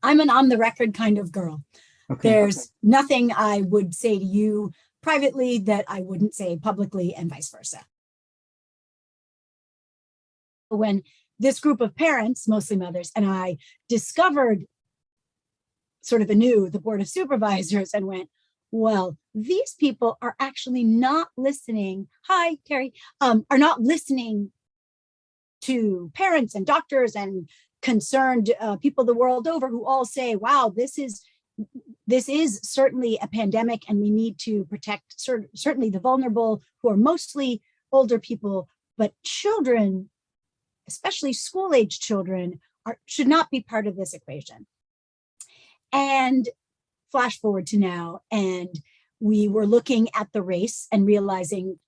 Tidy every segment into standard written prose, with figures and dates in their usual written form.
I'm an on the record kind of girl. Okay. There's nothing I would say to you privately that I wouldn't say publicly, and vice versa. When this group of parents, mostly mothers, and I discovered sort of anew the Board of Supervisors and went, well, these people are actually not listening. Hi, Carrie, are not listening to parents and doctors and concerned people the world over who all say, wow, this is certainly a pandemic and we need to protect certainly the vulnerable, who are mostly older people, but children, especially school-age children, should not be part of this equation. And flash forward to now, and we were looking at the race and realizing,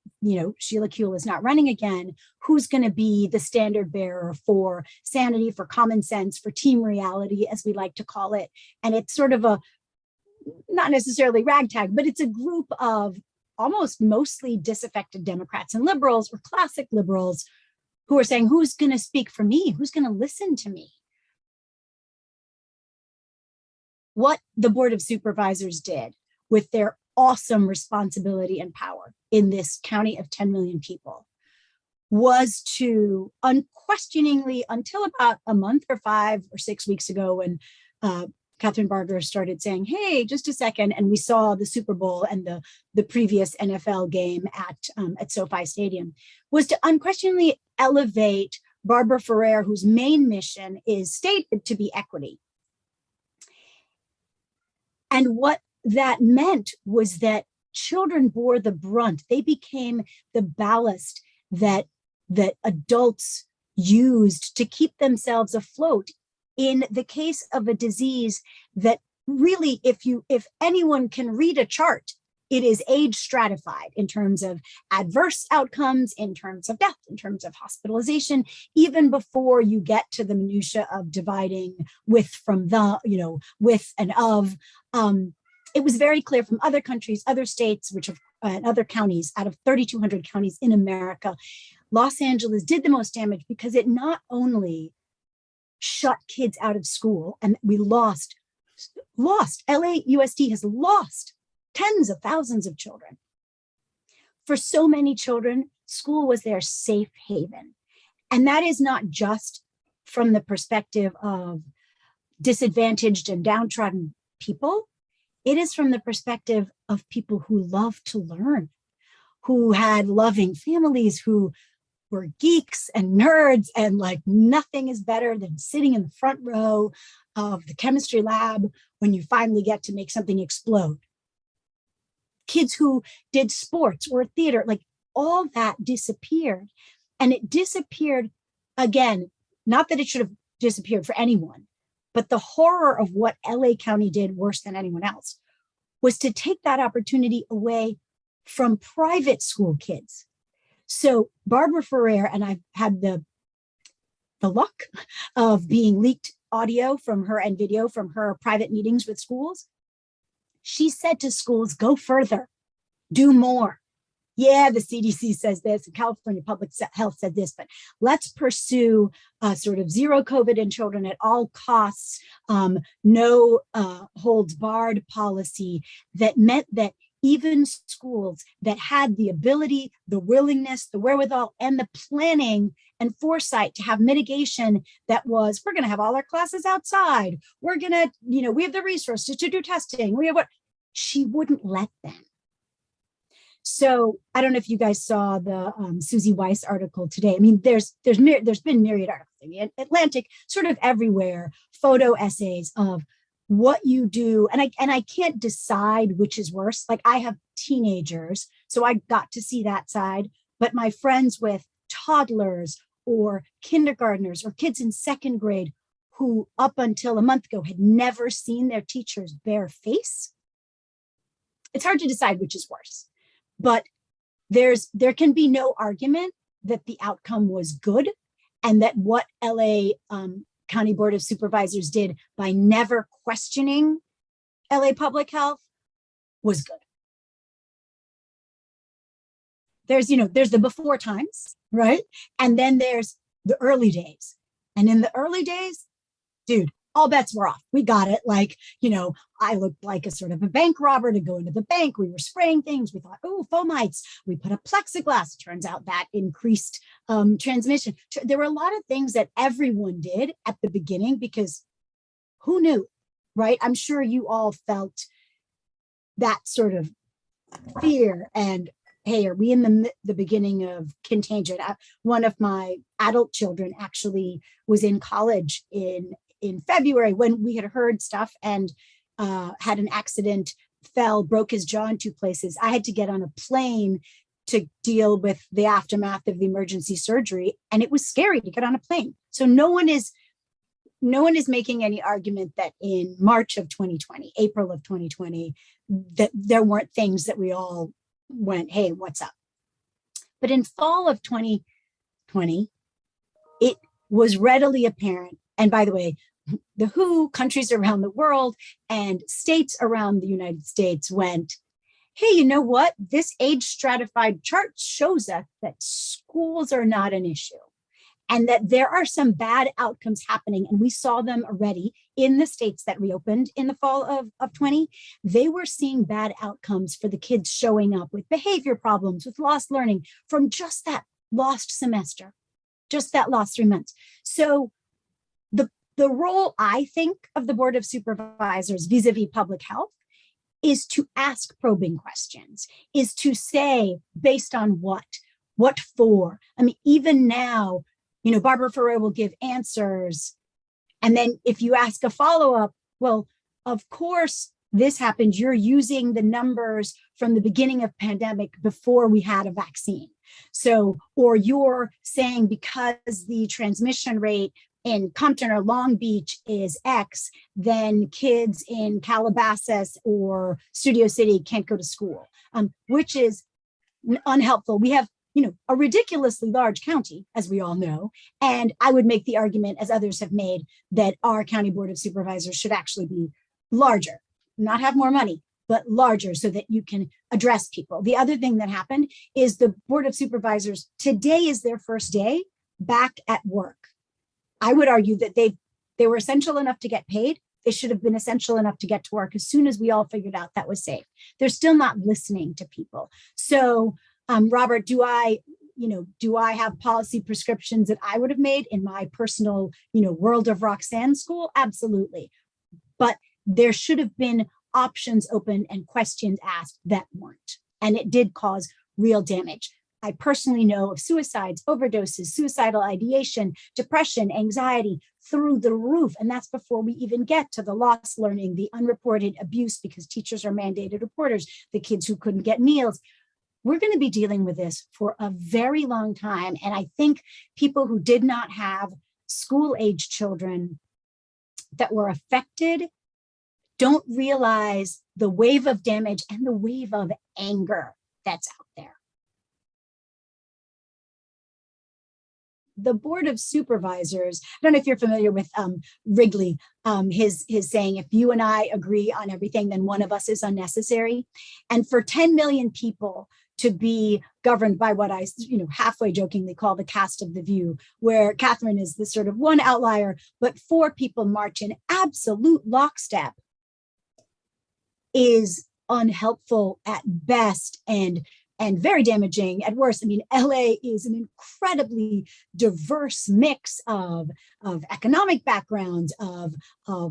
Sheila Kuehl is not running again. Who's going to be the standard bearer for sanity, for common sense, for team reality, as we like to call it? And it's sort of a, not necessarily ragtag, but it's a group of almost mostly disaffected Democrats and liberals, or classic liberals, who are saying, who's going to speak for me? Who's going to listen to me? What the Board of Supervisors did with their awesome responsibility and power in this county of 10 million people was to unquestioningly, until about a month or 5 or 6 weeks ago, when Catherine Barger started saying, hey, just a second, and we saw the Super Bowl and the previous NFL game at SoFi Stadium, was to unquestionably elevate Barbara Ferrer, whose main mission is stated to be equity. And what that meant was that children bore the brunt. They became the ballast that adults used to keep themselves afloat in the case of a disease that really, if anyone can read a chart, it is age stratified in terms of adverse outcomes, in terms of death, in terms of hospitalization, even before you get to the minutia of dividing with from the, with and of. It was very clear from other countries, other states, and other counties, out of 3,200 counties in America, Los Angeles did the most damage because it not only shut kids out of school, and we lost, LAUSD has lost tens of thousands of children. For so many children, school was their safe haven. And that is not just from the perspective of disadvantaged and downtrodden people. It is from the perspective of people who love to learn, who had loving families, who were geeks and nerds, and like nothing is better than sitting in the front row of the chemistry lab when you finally get to make something explode. Kids who did sports or theater, like all that disappeared. And it disappeared, again, not that it should have disappeared for anyone, but the horror of what LA County did worse than anyone else was to take that opportunity away from private school kids. So Barbara Ferrer, and I've had the luck of being leaked audio from her and video from her private meetings with schools. She said to schools, go further, do more. Yeah, the CDC says this, and California Public Health said this, but let's pursue sort of zero COVID in children at all costs, no holds barred policy that meant that even schools that had the ability, the willingness, the wherewithal, and the planning and foresight to have mitigation that was, we're going to have all our classes outside. We're going to, we have the resources to do testing. We have what, she wouldn't let them. So I don't know if you guys saw the Susie Weiss article today. I mean, there's been myriad articles in the Atlantic, sort of everywhere, photo essays of what you do. And I can't decide which is worse. Like, I have teenagers, so I got to see that side, but my friends with toddlers or kindergartners or kids in second grade who up until a month ago had never seen their teacher's bare face. It's hard to decide which is worse. But there can be no argument that the outcome was good, and that what LA County Board of Supervisors did by never questioning LA Public Health was good. There's the before times, right? And then there's the early days. And in the early days, dude, all bets were off. We got it. Like, I looked like a sort of a bank robber to go into the bank. We were spraying things. We thought, oh, fomites. We put up plexiglass. Turns out that increased transmission. There were a lot of things that everyone did at the beginning because who knew, right? I'm sure you all felt that sort of fear and, hey, are we in the beginning of contagion? One of my adult children actually was in college in February when we had heard stuff and had an accident, fell, broke his jaw in 2 places. I had to get on a plane to deal with the aftermath of the emergency surgery. And it was scary to get on a plane. So no one is making any argument that in March of 2020, April of 2020, that there weren't things that we all went, hey, what's up? But in fall of 2020, it was readily apparent. And by the way, the WHO, countries around the world and states around the United States went, hey, you know what? This age stratified chart shows us that schools are not an issue and that there are some bad outcomes happening. And we saw them already in the states that reopened in the fall of 20. They were seeing bad outcomes for the kids showing up with behavior problems, with lost learning from just that lost semester, just that lost 3 months. So the role, I think, of the Board of Supervisors vis-a-vis public health is to ask probing questions, is to say, based on what for? I mean, even now, Barbara Ferrer will give answers. And then if you ask a follow-up, well, of course, this happened. You're using the numbers from the beginning of pandemic before we had a vaccine. So, or you're saying because the transmission rate in Compton or Long Beach is X, then kids in Calabasas or Studio City can't go to school, which is unhelpful. We have, a ridiculously large county, as we all know. And I would make the argument, as others have made, that our county board of supervisors should actually be larger, not have more money, but larger so that you can address people. The other thing that happened is the board of supervisors, today is their first day back at work. I would argue that they were essential enough to get paid. They should have been essential enough to get to work as soon as we all figured out that was safe. They're still not listening to people. So, Robert, do I have policy prescriptions that I would have made in my personal, world of Roxanne school? Absolutely. But there should have been options open and questions asked that weren't. And it did cause real damage. I personally know of suicides, overdoses, suicidal ideation, depression, anxiety through the roof. And that's before we even get to the lost learning, the unreported abuse because teachers are mandated reporters, the kids who couldn't get meals. We're going to be dealing with this for a very long time. And I think people who did not have school-age children that were affected don't realize the wave of damage and the wave of anger that's out there. The Board of Supervisors, I don't know if you're familiar with Wrigley, his saying, if you and I agree on everything, then one of us is unnecessary. And for 10 million people to be governed by what I, halfway jokingly call the cast of the view, where Catherine is the sort of one outlier, but 4 people march in absolute lockstep is unhelpful at best and very damaging at worst. I mean, LA is an incredibly diverse mix of economic backgrounds, of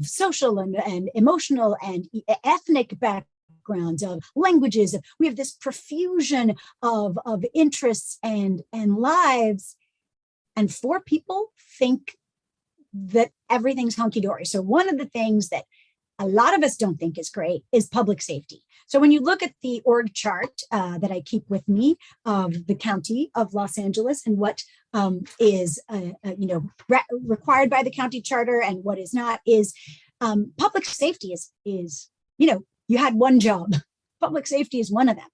social and emotional and ethnic backgrounds, of languages. We have this profusion of interests and lives. And 4 people think that everything's hunky-dory. So one of the things that a lot of us don't think is great is public safety. So when you look at the org chart that I keep with me of the county of Los Angeles and what is required by the county charter and what is not, is public safety is you had one job. Public safety is one of them.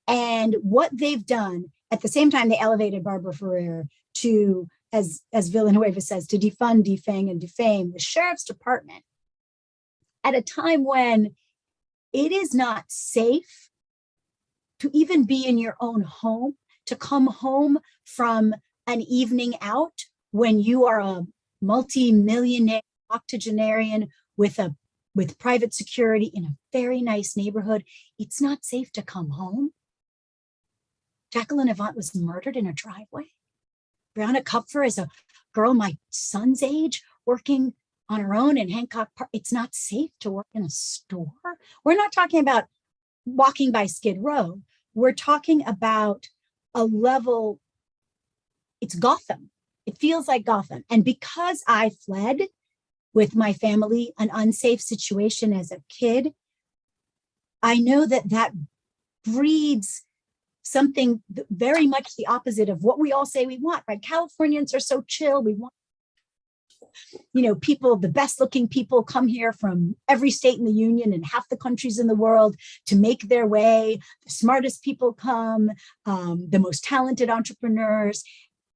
And what they've done, at the same time they elevated Barbara Ferrer to, as Villanueva says, to defund, defang, and defame the sheriff's department at a time when it is not safe to even be in your own home, to come home from an evening out when you are a multi-millionaire octogenarian with private security in a very nice neighborhood, it's not safe to come home. Jacqueline Avant was murdered in her driveway. Brianna Kupfer is a girl my son's age working on her own in Hancock Park. It's not safe to work in a store. We're not talking about walking by Skid Row. We're talking about a level, it's Gotham. It feels like Gotham. And because I fled with my family, an unsafe situation as a kid, I know that that breeds something very much the opposite of what we all say we want, right? Californians are so chill. We want, people, the best looking people come here from every state in the union and half the countries in the world to make their way. The smartest people come, the most talented entrepreneurs.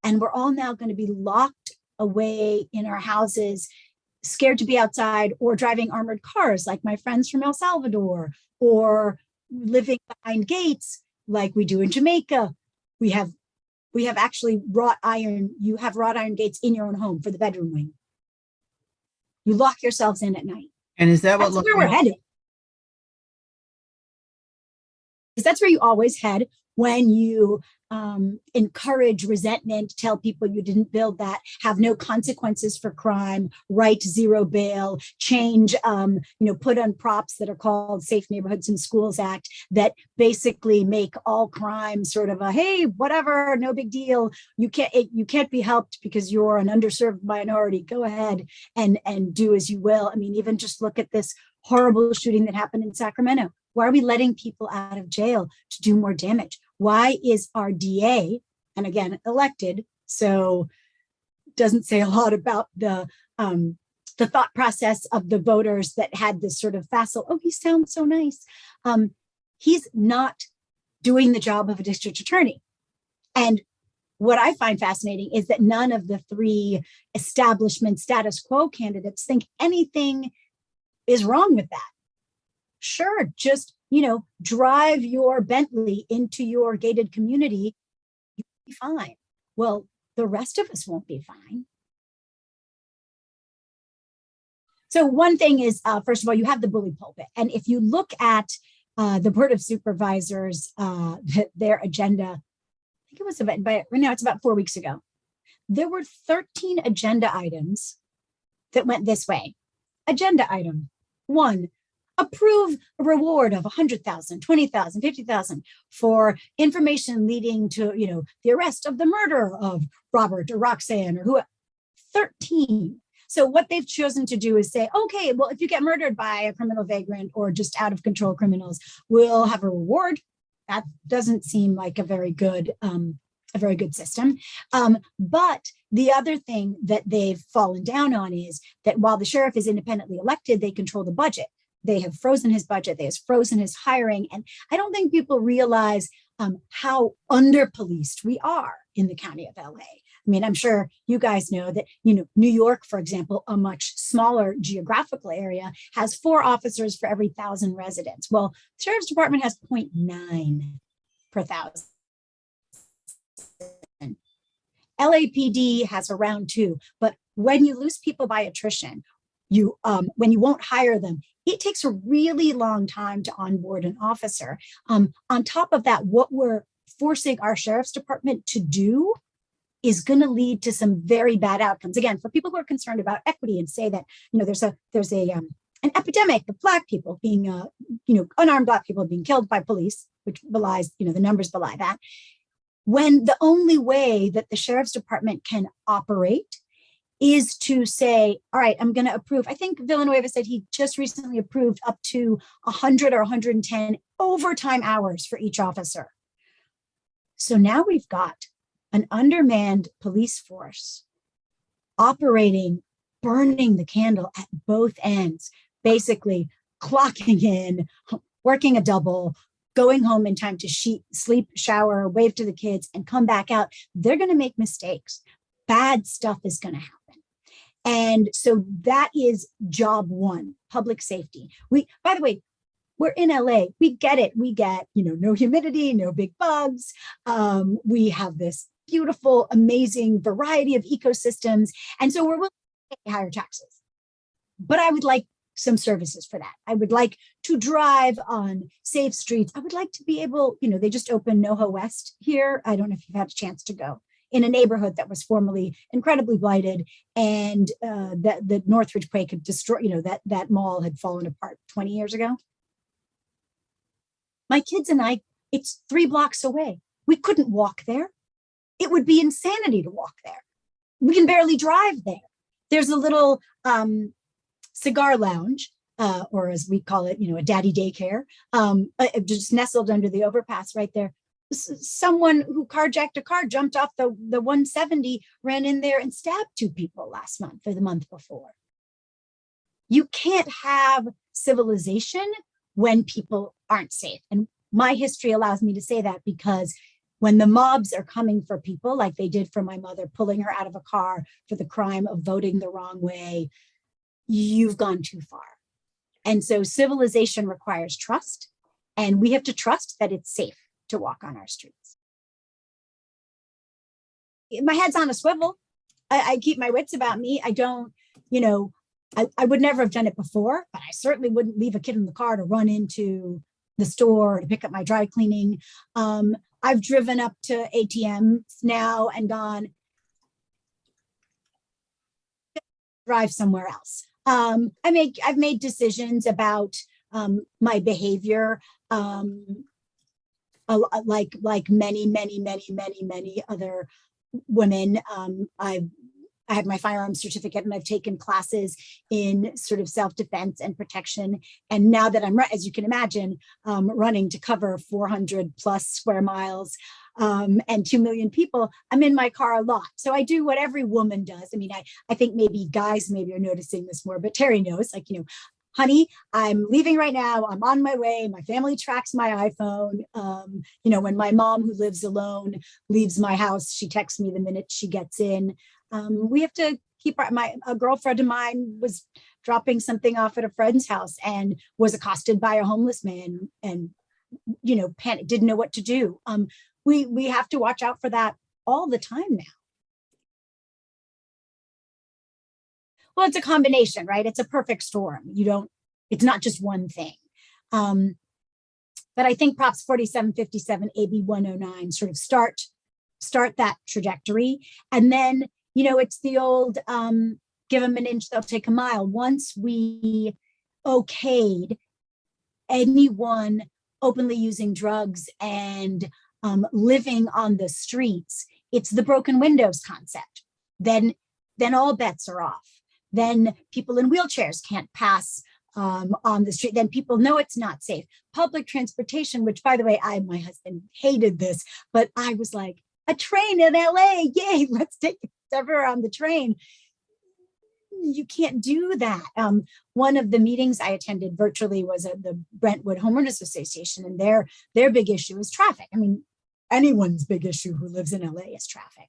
And we're all now going to be locked away in our houses, scared to be outside, or driving armored cars like my friends from El Salvador, or living behind gates like we do in Jamaica. We have actually wrought iron. You have wrought iron gates in your own home for the bedroom wing. You lock yourselves in at night. And is that That's where we're headed? Because that's where you always head when you encourage resentment, tell people you didn't build that, have no consequences for crime, write zero bail, change, put on props that are called Safe Neighborhoods and Schools Act that basically make all crime sort of a, hey, whatever, no big deal. You can't be helped because you're an underserved minority. Go ahead and do as you will. I mean, even just look at this horrible shooting that happened in Sacramento. Why are we letting people out of jail to do more damage? Why is our DA, and again, elected, so doesn't say a lot about the thought process of the voters that had this sort of facile, oh, he sounds so nice. He's not doing the job of a district attorney. And what I find fascinating is that none of the three establishment status quo candidates think anything is wrong with that. Sure, just, drive your Bentley into your gated community, you'll be fine. Well, the rest of us won't be fine. So one thing is, first of all, you have the bully pulpit. And if you look at the Board of Supervisors, their agenda, I think it was about, right now it's about 4 weeks ago, there were 13 agenda items that went this way. Agenda item 1, approve a reward of 100,000, 20,000, 50,000 for information leading to, the arrest of the murder of Robert or Roxanne or who. 13. So what they've chosen to do is say, okay, well, if you get murdered by a criminal vagrant or just out of control criminals, we'll have a reward. That doesn't seem like a very good system. But the other thing that they've fallen down on is that while the sheriff is independently elected, they control the budget. They have frozen his budget. They have frozen his hiring. And I don't think people realize how under-policed we are in the county of LA. I mean, I'm sure you guys know that, New York, for example, a much smaller geographical area, has 4 officers for every 1,000 residents. Well, the sheriff's department has 0.9 per 1,000. LAPD has around 2. But when you lose people by attrition, when you won't hire them, it takes a really long time to onboard an officer. On top of that, what we're forcing our sheriff's department to do is going to lead to some very bad outcomes. Again, for people who are concerned about equity and say that, there's an epidemic of Black people being, unarmed Black people being killed by police, which belies, the numbers belie that. When the only way that the sheriff's department can operate is to say, all right, I'm going to approve. I think Villanueva said he just recently approved up to 100 or 110 overtime hours for each officer. So now we've got an undermanned police force operating, burning the candle at both ends, basically clocking in, working a double, going home in time to sleep, shower, wave to the kids, and come back out. They're going to make mistakes. Bad stuff is going to happen. And so that is job 1, public safety. By the way, we're in LA. We get it. We get, no humidity, no big bugs. We have this beautiful, amazing variety of ecosystems. And so we're willing to pay higher taxes. but I would like some services for that. I would like to drive on safe streets. I would like to be able, they just opened NoHo West here. I don't know if you've had a chance to go, in a neighborhood that was formerly incredibly blighted, and the Northridge quake had destroyed, that mall had fallen apart 20 years ago. My kids and I, it's 3 blocks away. We couldn't walk there. It would be insanity to walk there. We can barely drive there. There's a little cigar lounge, or as we call it, a daddy daycare, just nestled under the overpass right there. Someone who carjacked a car, jumped off the 170, ran in there and stabbed 2 people last month or the month before. You can't have civilization when people aren't safe. And my history allows me to say that, because when the mobs are coming for people, like they did for my mother, pulling her out of a car for the crime of voting the wrong way, you've gone too far. And so civilization requires trust, and we have to trust that it's safe to walk on our streets. My head's on a swivel. I keep my wits about me. I don't, I would never have done it before, but I certainly wouldn't leave a kid in the car to run into the store to pick up my dry cleaning. I've driven up to ATMs now and gone, drive somewhere else. I've made decisions about my behavior, like many other women. I have my firearms certificate, and I've taken classes in sort of self-defense and protection. And now that I'm, as you can imagine, running to cover 400 plus square miles and 2 million people, I'm in my car a lot. So I do what every woman does. I mean, I think maybe guys maybe are noticing this more, but Terry knows, like, honey, I'm leaving right now. I'm on my way. My family tracks my iPhone. When my mom, who lives alone, leaves my house, she texts me the minute she gets in. We have to keep a girlfriend of mine was dropping something off at a friend's house and was accosted by a homeless man, and panicked, didn't know what to do. We have to watch out for that all the time now. Well, it's a combination, right? It's a perfect storm. It's not just one thing. But I think Props 4757, AB 109 sort of start that trajectory. And then, it's the old, give them an inch, they'll take a mile. Once we okayed anyone openly using drugs and living on the streets, it's the broken windows concept. Then all bets are off. Then people in wheelchairs can't pass on the street. Then people know it's not safe. Public transportation, which, by the way, my husband hated this, but I was like, a train in LA, yay, let's take it everywhere on the train. You can't do that. One of the meetings I attended virtually was at the Brentwood Homeowners Association, and their big issue is traffic. I mean, anyone's big issue who lives in LA is traffic.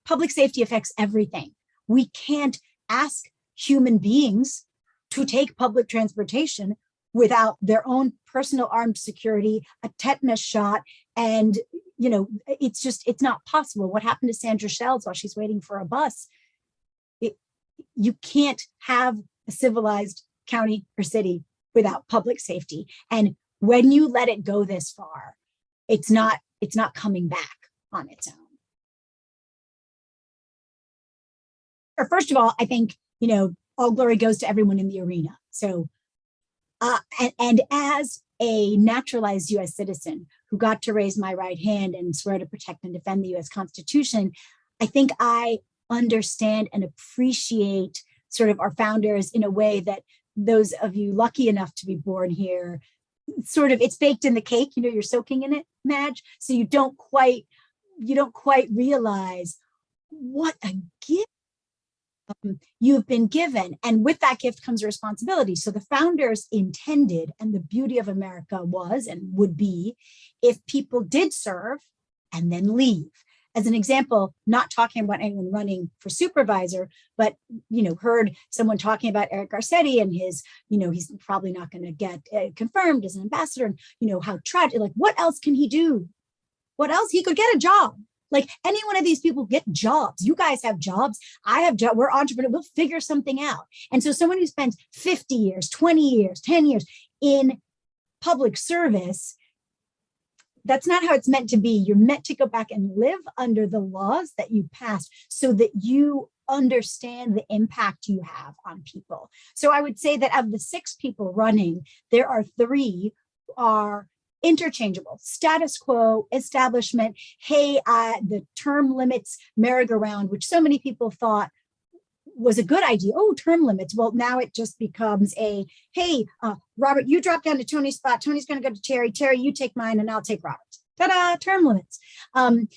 Public safety affects everything. We can't ask human beings to take public transportation without their own personal armed security, a tetanus shot, and it's not possible. What happened to Sandra Shells while she's waiting for a bus? You can't have a civilized county or city without public safety. And when you let it go this far, it's not coming back on its own. Or first of all, I think, all glory goes to everyone in the arena. So, and as a naturalized US citizen who got to raise my right hand and swear to protect and defend the US Constitution, I think I understand and appreciate sort of our founders in a way that those of you lucky enough to be born here, sort of, it's baked in the cake, you're soaking in it, Madge. So you don't quite realize what a gift you've been given. And with that gift comes a responsibility. So the founders intended, and the beauty of America was and would be, if people did serve and then leave. As an example, not talking about anyone running for supervisor, but, heard someone talking about Eric Garcetti and his, he's probably not going to get confirmed as an ambassador, and, how tragic, like, what else can he do? What else? He could get a job. Like any one of these people get jobs. You guys have jobs. I have jobs. We're entrepreneurs. We'll figure something out. And so someone who spends 50 years, 20 years, 10 years in public service, that's not how it's meant to be. You're meant to go back and live under the laws that you passed so that you understand the impact you have on people. So I would say that of the 6 people running, there are 3 who are interchangeable: status quo, establishment. Hey, the term limits merry-go-round, which so many people thought was a good idea. Oh, term limits. Well, now it just becomes a, hey, Robert, you drop down to Tony's spot. Tony's going to go to Terry. Terry, you take mine and I'll take Robert's. Ta-da, term limits.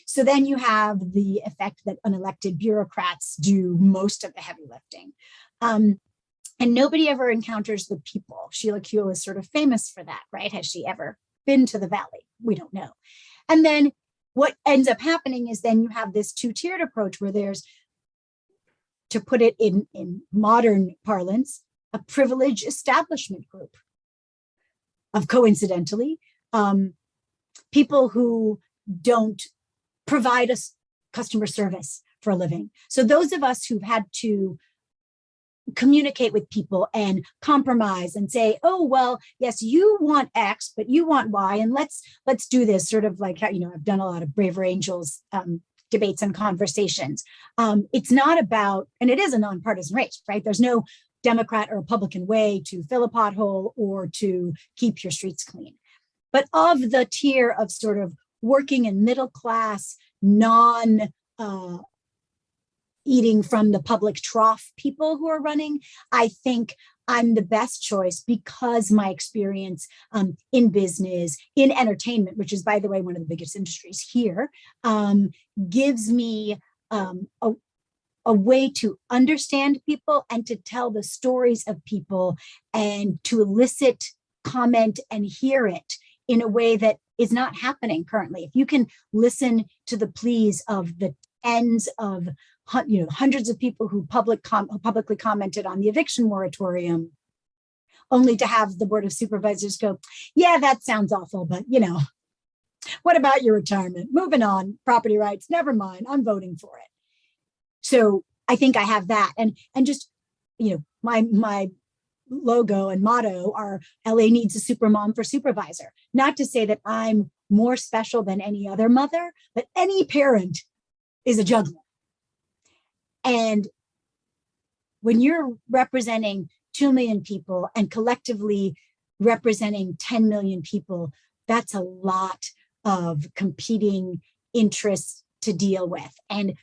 So then you have the effect that unelected bureaucrats do most of the heavy lifting. And nobody ever encounters the people. Sheila Kuehl is sort of famous for that, right? Has she ever been to the Valley? We don't know. And then what ends up happening is then you have this 2-tiered approach where there's, to put it in modern parlance, a privileged establishment group of, coincidentally, people who don't provide us customer service for a living. So those of us who've had to communicate with people and compromise and say, oh, well, yes, you want X, but you want Y, and let's do this, sort of like how, I've done a lot of Braver Angels debates and conversations. It's not about, and it is a nonpartisan race, right? There's no Democrat or Republican way to fill a pothole or to keep your streets clean. But of the tier of sort of working and middle class, eating from the public trough people who are running, I think I'm the best choice because my experience in business, in entertainment, which is, by the way, one of the biggest industries here, gives me a way to understand people and to tell the stories of people and to elicit comment and hear it in a way that is not happening currently. If you can listen to the pleas of the tens of hundreds of people who publicly commented on the eviction moratorium, only to have the Board of Supervisors go, yeah, that sounds awful, but what about your retirement? Moving on, property rights, never mind, I'm voting for it. So I think I have that. And just, my logo and motto are LA needs a super mom for supervisor. Not to say that I'm more special than any other mother, but any parent is a juggler. And when you're representing 2 million people and collectively representing 10 million people, that's a lot of competing interests to deal with. And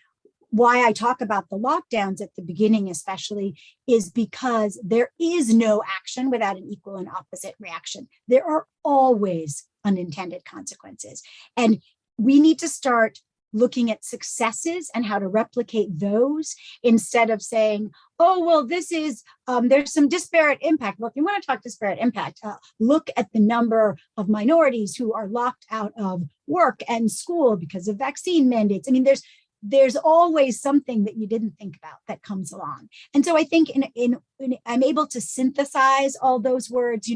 why I talk about the lockdowns at the beginning, especially, is because there is no action without an equal and opposite reaction. There are always unintended consequences. And we need to start looking at successes and how to replicate those instead of saying, oh, well, this is, there's some disparate impact. Well, if you want to talk disparate impact, look at the number of minorities who are locked out of work and school because of vaccine mandates. I mean, there's always something that you didn't think about that comes along. And so I think in I'm able to synthesize all those worlds,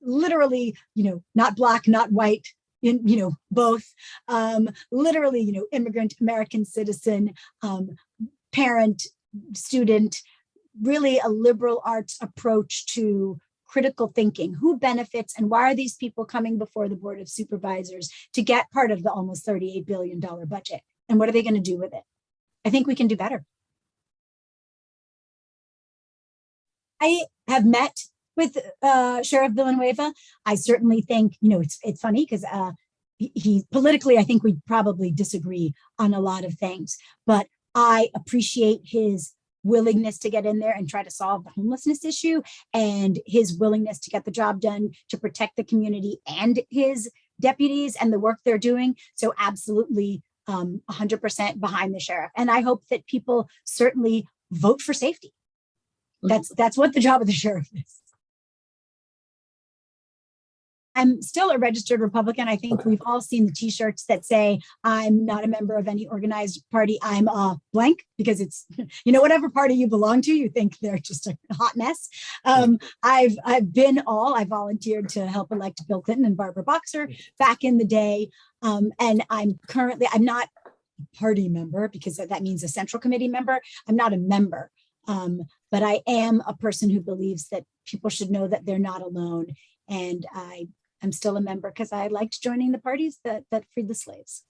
literally, not black, not white, both, literally, immigrant, American citizen, parent, student, really a liberal arts approach to critical thinking. Who benefits and why are these people coming before the Board of Supervisors to get part of the almost $38 billion budget? And what are they going to do with it? I think we can do better. I have met with Sheriff Villanueva. I certainly think, it's funny because he politically, I think we probably disagree on a lot of things, but I appreciate his willingness to get in there and try to solve the homelessness issue and his willingness to get the job done to protect the community and his deputies and the work they're doing. So absolutely 100% behind the sheriff. And I hope that people certainly vote for safety. That's what the job of the sheriff is. I'm still a registered Republican. I think we've all seen the t-shirts that say, I'm not a member of any organized party. I'm a blank, because it's, whatever party you belong to, you think they're just a hot mess. I've been I volunteered to help elect Bill Clinton and Barbara Boxer back in the day. And I'm not a party member, because that means a central committee member. I'm not a member. But I am a person who believes that people should know that they're not alone. And I'm still a member because I liked joining the parties that freed the slaves.